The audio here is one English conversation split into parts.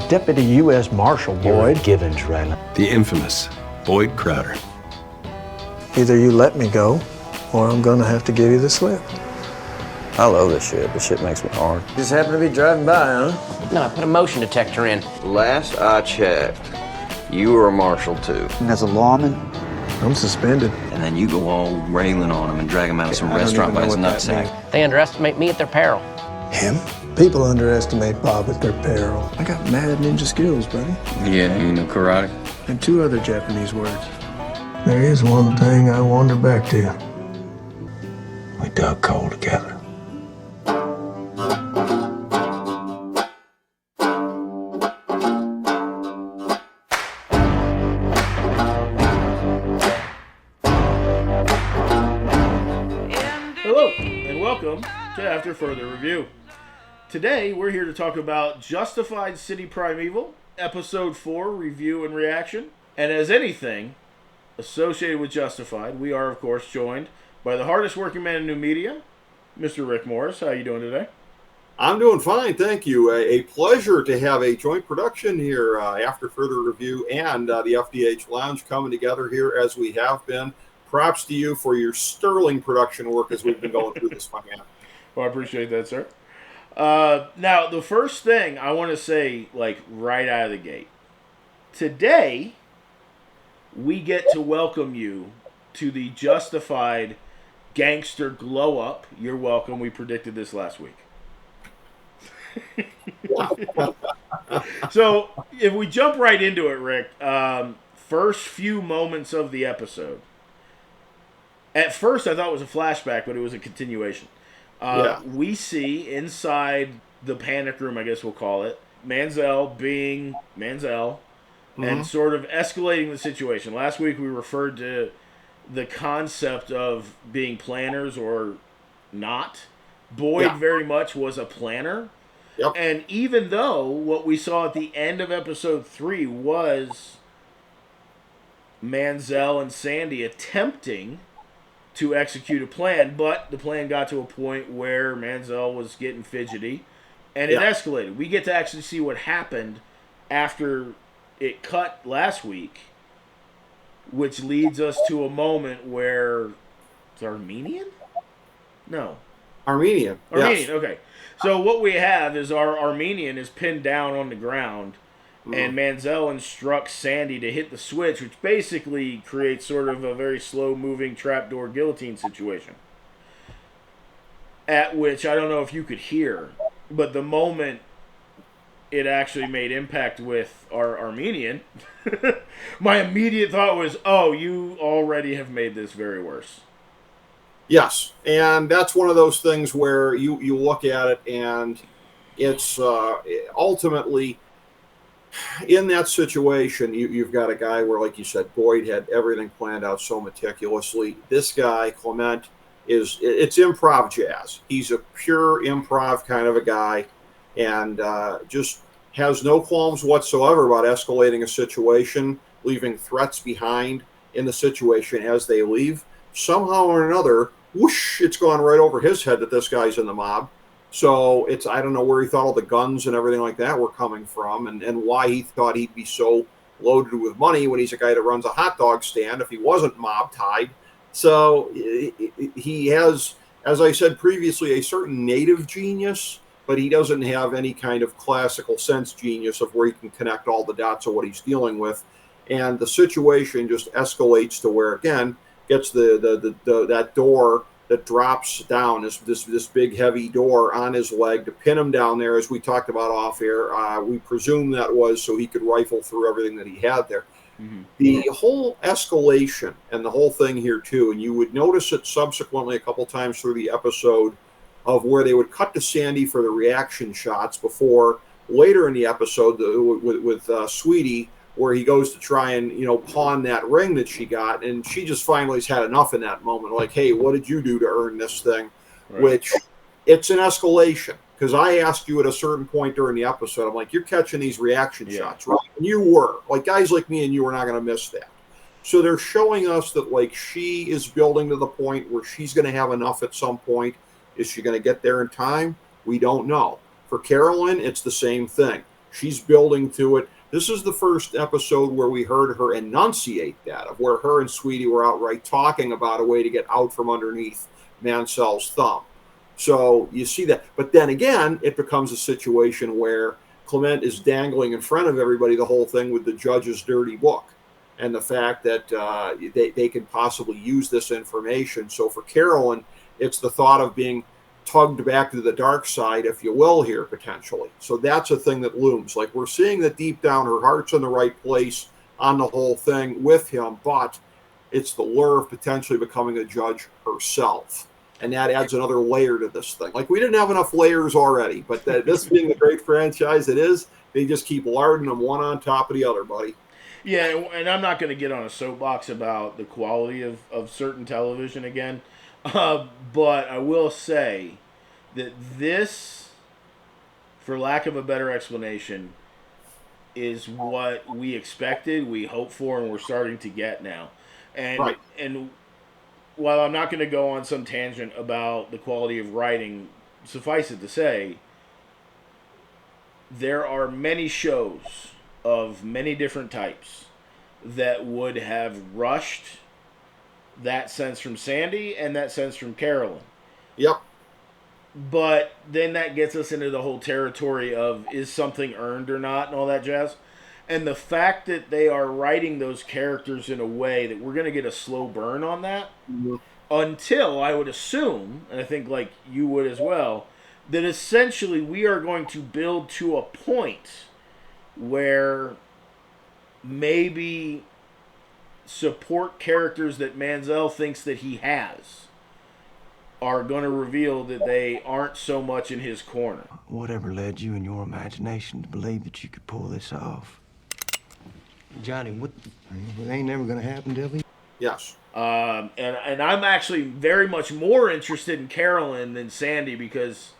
Deputy U.S. Marshal Boyd. Givens, Riley. The infamous Boyd Crowder. Either you let me go, or I'm gonna have to give you the slip. I love this shit. This shit makes me hard. Just happen to be driving by, huh? No, I put a motion detector in. Last I checked, you were a marshal too. And as a lawman, I'm suspended. And then you go all railing on him and drag him out of some restaurant by his nutsack. They underestimate me at their peril. Him? People underestimate Bob at their peril. I got mad ninja skills, buddy. Yeah, you know karate? And 2 other Japanese words. There is one thing I wander back to. We dug coal together. Hello, and welcome to After Further Review. Today, we're here to talk about Justified City Primeval, Episode 4, Review and Reaction. And as anything associated with Justified, we are, of course, joined by the hardest working man in new media, Mr. Rick Morris. How are you doing today? I'm doing fine, thank you. A pleasure to have a joint production here After Further Review and the FDH Lounge coming together here as we have been. Props to you for your sterling production work as we've been going through this, my man. Well, I appreciate that, sir. Now, the first thing I want to say, right out of the gate. Today, we get to welcome you to the Justified Gangster Glow Up. You're welcome. We predicted this last week. So, if we jump right into it, Rick, first few moments of the episode. At first, I thought it was a flashback, but it was a continuation. We see inside the panic room, I guess we'll call it, Manziel being Manziel and sort of escalating the situation. Last week, we referred to the concept of being planners or not. Boyd very much was a planner. Yep. And even though what we saw at the end of episode 3 was Manziel and Sandy attempting to execute a plan, but the plan got to a point where Manziel was getting fidgety, and it escalated. We get to actually see what happened after it cut last week, which leads us to a moment where it's Armenian? No. Armenian, yes. Okay. So what we have is our Armenian is pinned down on the ground, and Manziel instructs Sandy to hit the switch, which basically creates sort of a very slow-moving trapdoor guillotine situation. At which, I don't know if you could hear, but the moment it actually made impact with our Armenian, my immediate thought was, oh, you already have made this very worse. Yes, and that's one of those things where you look at it and it's ultimately... In that situation, you've got a guy where, like you said, Boyd had everything planned out so meticulously. This guy, Clement, it's improv jazz. He's a pure improv kind of a guy and just has no qualms whatsoever about escalating a situation, leaving threats behind in the situation as they leave. Somehow or another, whoosh, it's gone right over his head that this guy's in the mob. So I don't know where he thought all the guns and everything like that were coming from and why he thought he'd be so loaded with money when he's a guy that runs a hot dog stand if he wasn't mob tied. So he has, as I said previously, a certain native genius, but he doesn't have any kind of classical sense genius of where he can connect all the dots of what he's dealing with. And the situation just escalates to where, again, gets that door that drops down, this big heavy door on his leg to pin him down there, as we talked about off air. We presume that was so he could rifle through everything that he had there. Mm-hmm. The whole escalation and the whole thing here too, and you would notice it subsequently a couple times through the episode of where they would cut to Sandy for the reaction shots before later in the episode with Sweetie, where he goes to try and, pawn that ring that she got. And she just finally has had enough in that moment. Like, hey, what did you do to earn this thing? Right. Which it's an escalation. Because I asked you at a certain point during the episode, I'm like, you're catching these reaction shots, right? And you were. Like, guys like me and you are not going to miss that. So they're showing us that, she is building to the point where she's going to have enough at some point. Is she going to get there in time? We don't know. For Carolyn, it's the same thing. She's building to it. This is the first episode where we heard her enunciate that, of where her and Sweetie were outright talking about a way to get out from underneath Mansell's thumb. So you see that. But then again, it becomes a situation where Clement is dangling in front of everybody the whole thing with the judge's dirty book and the fact that they can possibly use this information. So for Carolyn, it's the thought of being tugged back to the dark side, if you will, here potentially. So that's a thing that looms. Like, we're seeing that deep down her heart's in the right place on the whole thing with him, but it's the lure of potentially becoming a judge herself. And that adds another layer to this thing. Like, we didn't have enough layers already, but this being the great franchise it is, they just keep larding them one on top of the other, buddy. Yeah, and I'm not going to get on a soapbox about the quality of certain television again. But I will say that this, for lack of a better explanation, is what we expected, we hoped for, and we're starting to get now. And right. And while I'm not going to go on some tangent about the quality of writing, suffice it to say, there are many shows of many different types that would have rushed that sense from Sandy and that sense from Carolyn. Yep. But then that gets us into the whole territory of, is something earned or not, and all that jazz. And the fact that they are writing those characters in a way that we're going to get a slow burn on that, until, I would assume, and I think like you would as well, that essentially we are going to build to a point where maybe support characters that Mansell thinks that he has are going to reveal that they aren't so much in his corner. Whatever led you in your imagination to believe that you could pull this off? Johnny, it ain't never going to happen, Debbie. Yes. And I'm actually very much more interested in Carolyn than Sandy because,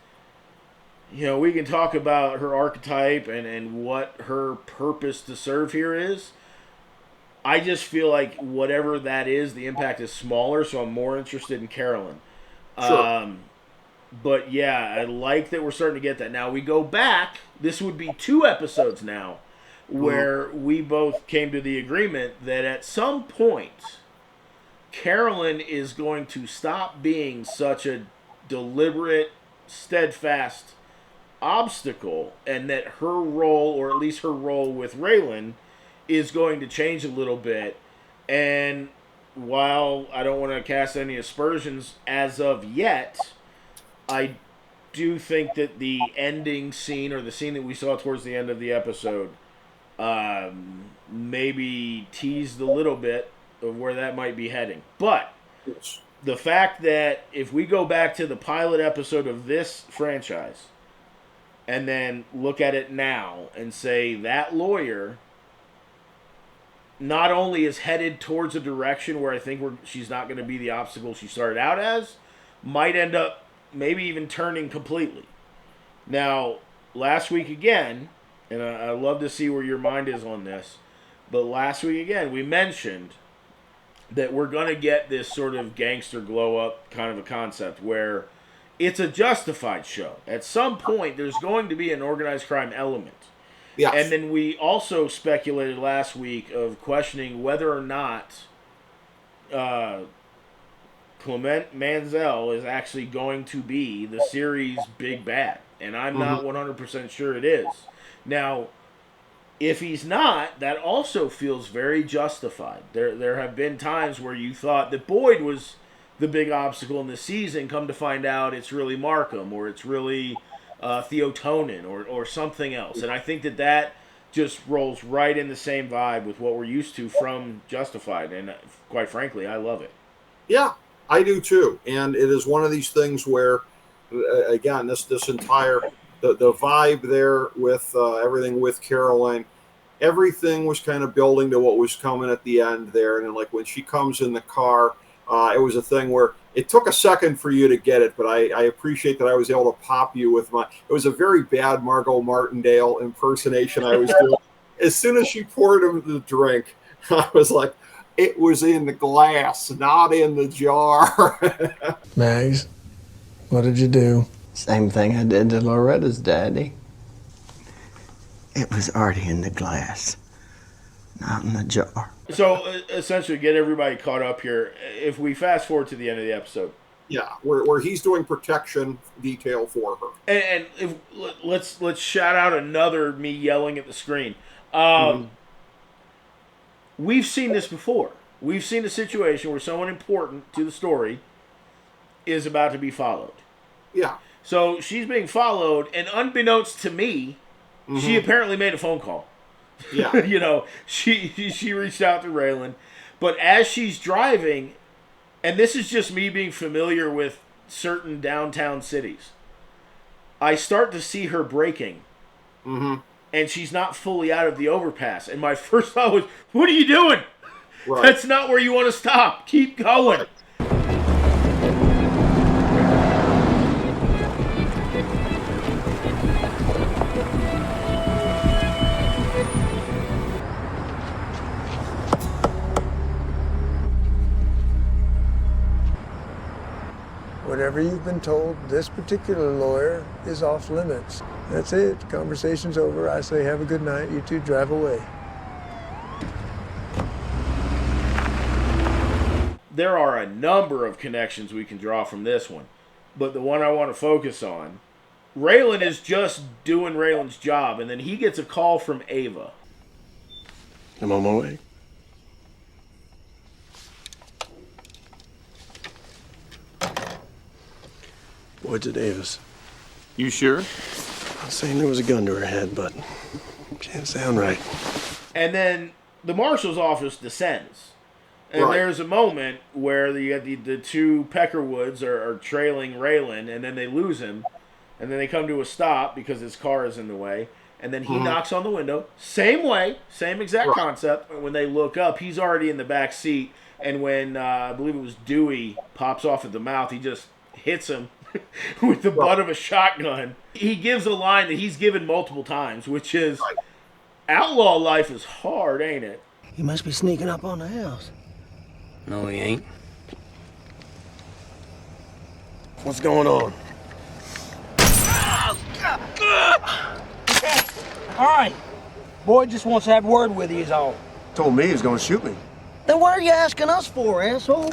you know, we can talk about her archetype and what her purpose to serve here is. I just feel like whatever that is, the impact is smaller, so I'm more interested in Carolyn. Sure. But yeah, I like that we're starting to get that. Now we go back, this would be 2 episodes now, where we both came to the agreement that at some point, Carolyn is going to stop being such a deliberate, steadfast obstacle, and that her role, or at least her role with Raylan, is going to change a little bit. And while I don't want to cast any aspersions as of yet, I do think that the ending scene, or the scene that we saw towards the end of the episode, maybe teased a little bit of where that might be heading. But the fact that if we go back to the pilot episode of this franchise and then look at it now and say that lawyer not only is headed towards a direction where I think she's not going to be the obstacle she started out as, might end up maybe even turning completely. Now, last week again, and I love to see where your mind is on this, but last week again, we mentioned that we're going to get this sort of gangster glow-up kind of a concept where it's a Justified show. At some point, there's going to be an organized crime element. Yes. And then we also speculated last week of questioning whether or not Clement Mansell is actually going to be the series' big bad. And I'm not 100% sure it is. Now, if he's not, that also feels very justified. There have been times where you thought that Boyd was the big obstacle in the season. Come to find out it's really Markham, or it's really Theo Tonin, or something else. And I think that just rolls right in the same vibe with what we're used to from Justified. And quite frankly, I love it. Yeah, I do too. And it is one of these things where, again, this entire, the vibe there with everything with Caroline, everything was kind of building to what was coming at the end there. And then, like, when she comes in the car, it was a thing where it took a second for you to get it, but I appreciate that I was able to pop you with it was a very bad Margot Martindale impersonation I was doing. As soon as she poured him the drink, I was like, it was in the glass, not in the jar. Mags, what did you do? Same thing I did to Loretta's daddy. It was already in the glass, not in the jar. So essentially, get everybody caught up here. If we fast forward to the end of the episode, Yeah, where he's doing protection detail for her. and if, let's shout out another me yelling at the screen. We've seen this before. We've seen a situation where someone important to the story is about to be followed. Yeah. So she's being followed, and unbeknownst to me, she apparently made a phone call. Yeah. You know, she reached out to Raylan, but as she's driving, and this is just me being familiar with certain downtown cities, I start to see her braking, and she's not fully out of the overpass. And my first thought was, "What are you doing? Right. That's not where you want to stop. Keep going." Right. Whatever you've been told, this particular lawyer is off limits. That's it. Conversation's over. I say have a good night. You two drive away. There are a number of connections we can draw from this one, but the one I want to focus on, Raylan is just doing Raylan's job, and then he gets a call from Ava. I'm on my way. Boyd's at Ava's. You sure? I was saying there was a gun to her head, but can't sound right. And then the marshal's office descends. And Right. there's a moment where you got the two Peckerwoods are trailing Raylan, and then they lose him. And then they come to a stop because his car is in the way. And then he knocks on the window. Same way, same exact concept. When they look up, he's already in the back seat. And when, I believe it was Dewey, pops off at the mouth, he just hits him with the butt of a shotgun. He gives a line that he's given multiple times, which is, outlaw life is hard, ain't it? He must be sneaking up on the house. No, he ain't. What's going on? All right. Boyd just wants to have a word with you, is all. Told me he was gonna shoot me. Then what are you asking us for, asshole?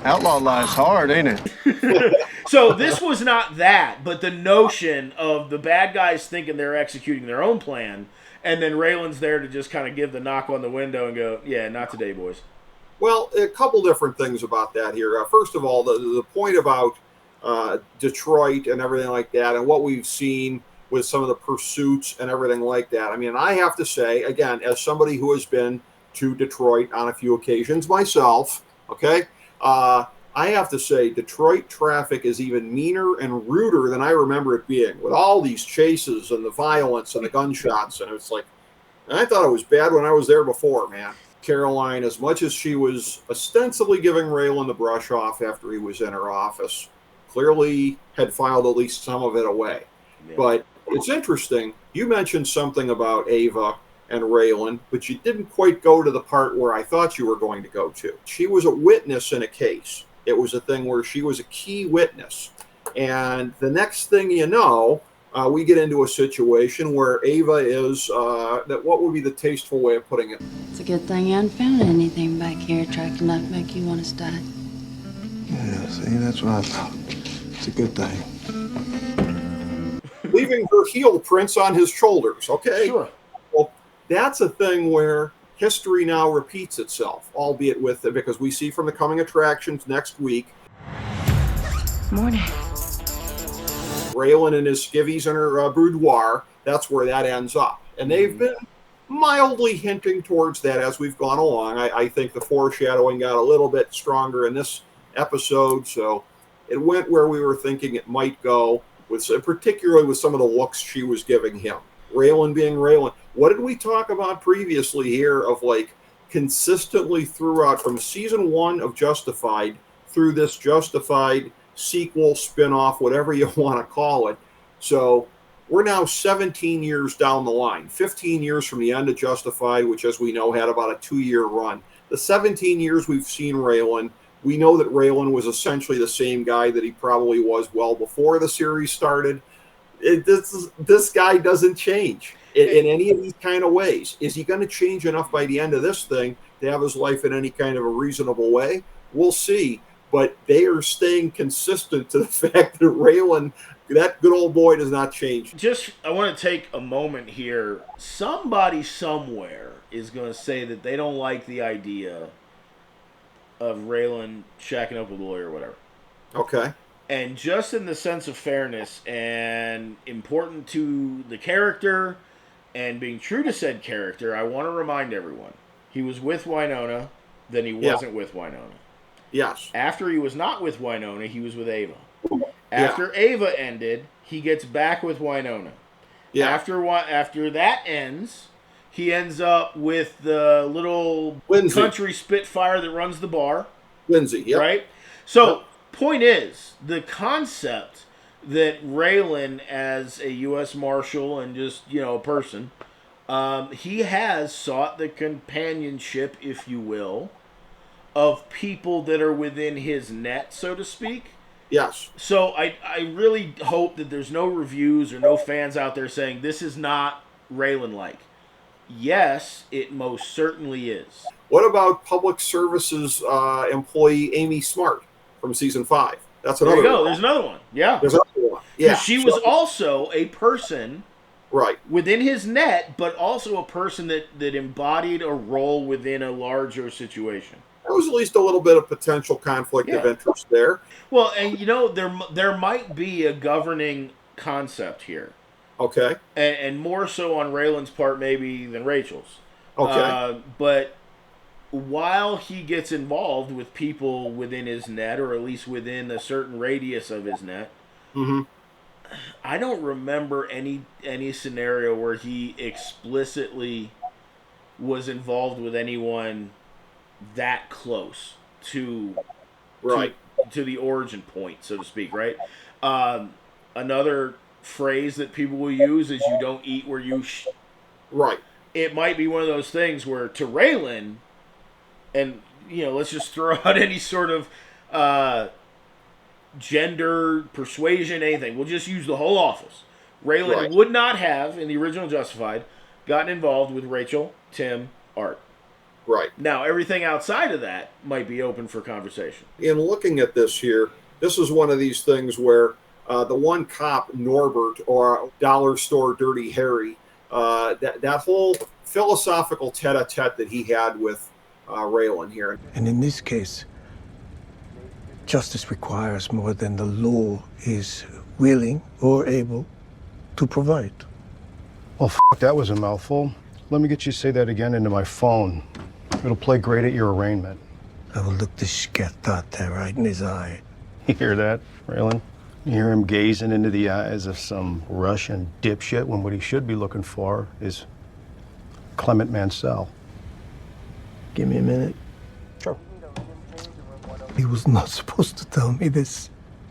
Outlaw life's hard, ain't it? So this was not that, but the notion of the bad guys thinking they're executing their own plan, and then Raylan's there to just kind of give the knock on the window and go, yeah, not today, boys. Well, a couple different things about that here. First of all, the point about Detroit and everything like that, and what we've seen with some of the pursuits and everything like that. I mean, I have to say, again, as somebody who has been to Detroit on a few occasions myself, okay, I have to say Detroit traffic is even meaner and ruder than I remember it being, with all these chases and the violence and the gunshots. And it's like, I thought it was bad when I was there before, man. Caroline, as much as she was ostensibly giving Raylan the brush off after he was in her office, clearly had filed at least some of it away. Yeah. But it's interesting. You mentioned something about Ava and Raylan, but you didn't quite go to the part where I thought you were going to go to. She was a witness in a case. It was a thing where she was a key witness. And the next thing you know, we get into a situation where Ava is, that what would be the tasteful way of putting it? It's a good thing you haven't found anything back here attractive enough to make you want to stay. Yeah, see, that's what I thought. It's a good thing. Leaving her heel prints on his shoulders, okay? Sure. Well, that's a thing where history now repeats itself, albeit with, because we see from the coming attractions next week, Morning. Raylan and his skivvies in her boudoir, that's where that ends up. And they've been mildly hinting towards that as we've gone along. I think the foreshadowing got a little bit stronger in this episode, so it went where we were thinking it might go, with particularly with some of the looks she was giving him. Raylan being Raylan. What did we talk about previously here of like consistently throughout from season 1 of Justified through this Justified sequel, spin-off, whatever you want to call it. So we're now 17 years down the line, 15 years from the end of Justified, which as we know had about a 2-year run. The 17 years we've seen Raylan, we know that Raylan was essentially the same guy that he probably was well before the series started. This guy doesn't change in any of these kind of ways. Is he going to change enough by the end of this thing to have his life in any kind of a reasonable way? We'll see. But they are staying consistent to the fact that Raylan, that good old boy, does not change. I want to take a moment here. Somebody somewhere is going to say that they don't like the idea of Raylan shacking up with a lawyer or whatever. Okay. And just in the sense of fairness and important to the character and being true to said character, I want to remind everyone, he was with Winona, then he wasn't with Winona. Yes. After he was not with Winona, he was with Ava. After Ava ended, he gets back with Winona. Yeah. After that ends, he ends up with the little Lindsay. country Spitfire that runs the bar. Lindsay, yep. Right? So, point is, the concept that Raylan, as a U.S. Marshal and just, a person, he has sought the companionship, if you will, of people that are within his net, so to speak. Yes. So I really hope that there's no reviews or no fans out there saying this is not Raylan-like. Yes, it most certainly is. What about public services employee Amy Smart from season 5? That's another one. There you go. There's another one. Yeah. There's another one. Yeah. She was also a person within his net, but also a person that embodied a role within a larger situation. There was at least a little bit of potential conflict of interest there. Well, and there might be a governing concept here. Okay. And more so on Raylan's part maybe than Rachel's. Okay. But while he gets involved with people within his net, or at least within a certain radius of his net, I don't remember any scenario where he explicitly was involved with anyone that close to the origin point, so to speak, right? Another phrase that people will use is "you don't eat where you right. It might be one of those things where to Raylan, and let's just throw out any sort of gender, persuasion, anything. We'll just use the whole office. Raylan would not have, in the original Justified, gotten involved with Rachel, Tim, Art. Right. Now, everything outside of that might be open for conversation. In looking at this here, this is one of these things where the one cop, Norbert, or Dollar Store Dirty Harry, that whole philosophical tete-a-tete that he had with Raylan here. And in this case, justice requires more than the law is willing or able to provide. Well, that was a mouthful. Let me get you to say that again into my phone. It'll play great at your arraignment. I will look the scat out there right in his eye. You hear that, Raylan? You hear him gazing into the eyes of some Russian dipshit when what he should be looking for is Clement Mansell. Give me a minute. Sure. He was not supposed to tell me this.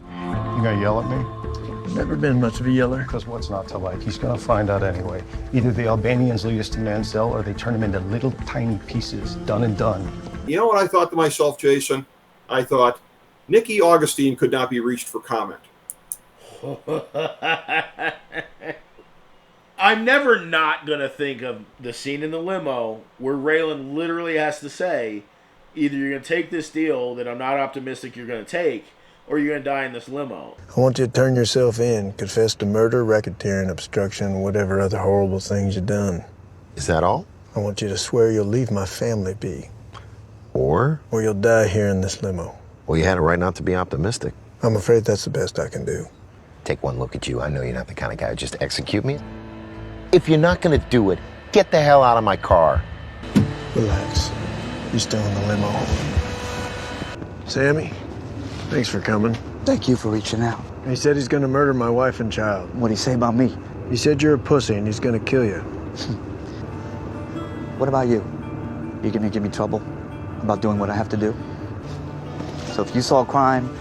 You gonna yell at me? Never been much of a yeller. Because what's not to like? He's gonna find out anyway. Either the Albanians lead us to Mansell or they turn him into little tiny pieces. Done and done. You know what I thought to myself, Jason? I thought, Nikki Augustine could not be reached for comment. I'm never not going to think of the scene in the limo where Raylan literally has to say, either you're going to take this deal that I'm not optimistic you're going to take, or you're going to die in this limo. I want you to turn yourself in, confess to murder, racketeering, obstruction, whatever other horrible things you've done. Is that all? I want you to swear you'll leave my family be. Or you'll die here in this limo. Well, you had a right not to be optimistic. I'm afraid that's the best I can do. Take one look at you. I know you're not the kind of guy who just execute me. If you're not gonna do it, get the hell out of my car. Relax. You're still in the limo. Sammy, thanks for coming. Thank you for reaching out. He said he's gonna murder my wife and child. What'd he say about me? He said you're a pussy and he's gonna kill you. What about you? You gonna give me trouble about doing what I have to do? So if you saw a crime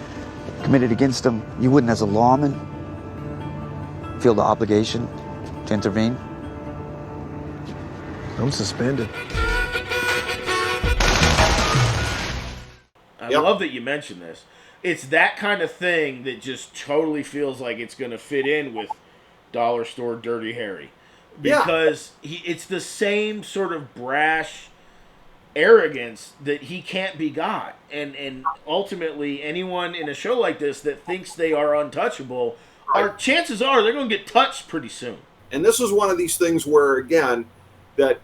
committed against him, you wouldn't, as a lawman, feel the obligation to intervene? I'm suspended. I love that you mentioned this. It's that kind of thing that just totally feels like it's going to fit in with dollar store Dirty Harry. Because it's the same sort of brash arrogance that he can't be got. And ultimately, anyone in a show like this that thinks they are untouchable, chances are they're going to get touched pretty soon. And this is one of these things where, again, that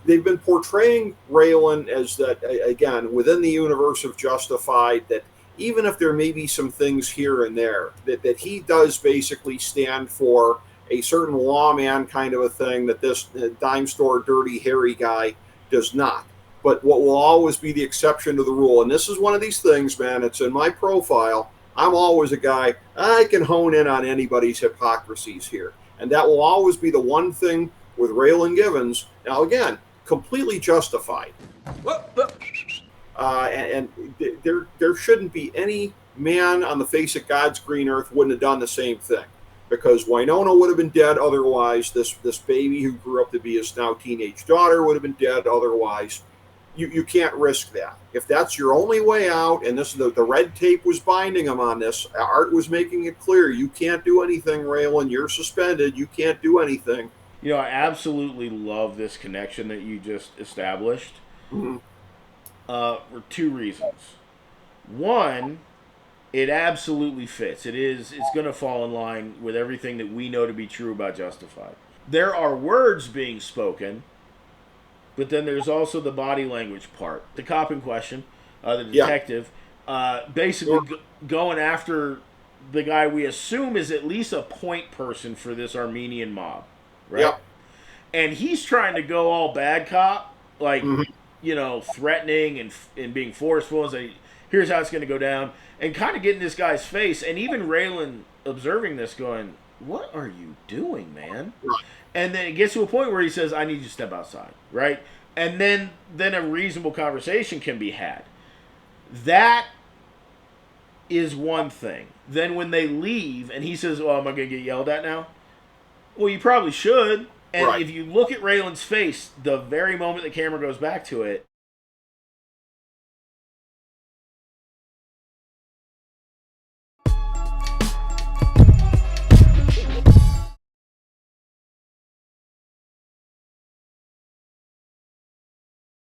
they've been portraying Raylan as that, again, within the universe of Justified, that even if there may be some things here and there, that he does basically stand for a certain lawman kind of a thing that this dime store Dirty Harry guy does not. But what will always be the exception to the rule, and this is one of these things, man, it's in my profile, I'm always a guy, I can hone in on anybody's hypocrisies here. And that will always be the one thing with Raylan Givens. Now, again, completely justified. And there shouldn't be any man on the face of God's green earth wouldn't have done the same thing. Because Winona would have been dead otherwise. This baby who grew up to be his now teenage daughter would have been dead otherwise. You can't risk that. If that's your only way out, and this the red tape was binding him on this, Art was making it clear, you can't do anything, Raylan. You're suspended. You can't do anything. You know, I absolutely love this connection that you just established. Mm-hmm. For two reasons. One, it absolutely fits. It's going to fall in line with everything that we know to be true about Justified. There are words being spoken, but then there's also the body language part. The cop in question, the detective, basically going after the guy we assume is at least a point person for this Armenian mob, right? Yep. And he's trying to go all bad cop, like, you know, threatening and being forceful and say, here's how it's going to go down, and kind of getting this guy's face. And even Raylan observing this going, what are you doing, man? Right. And then it gets to a point where he says, I need you to step outside, right? And then a reasonable conversation can be had. That is one thing. Then when they leave and he says, oh, am I going to get yelled at now? Well, you probably should. And if you look at Raylan's face, the very moment the camera goes back to it,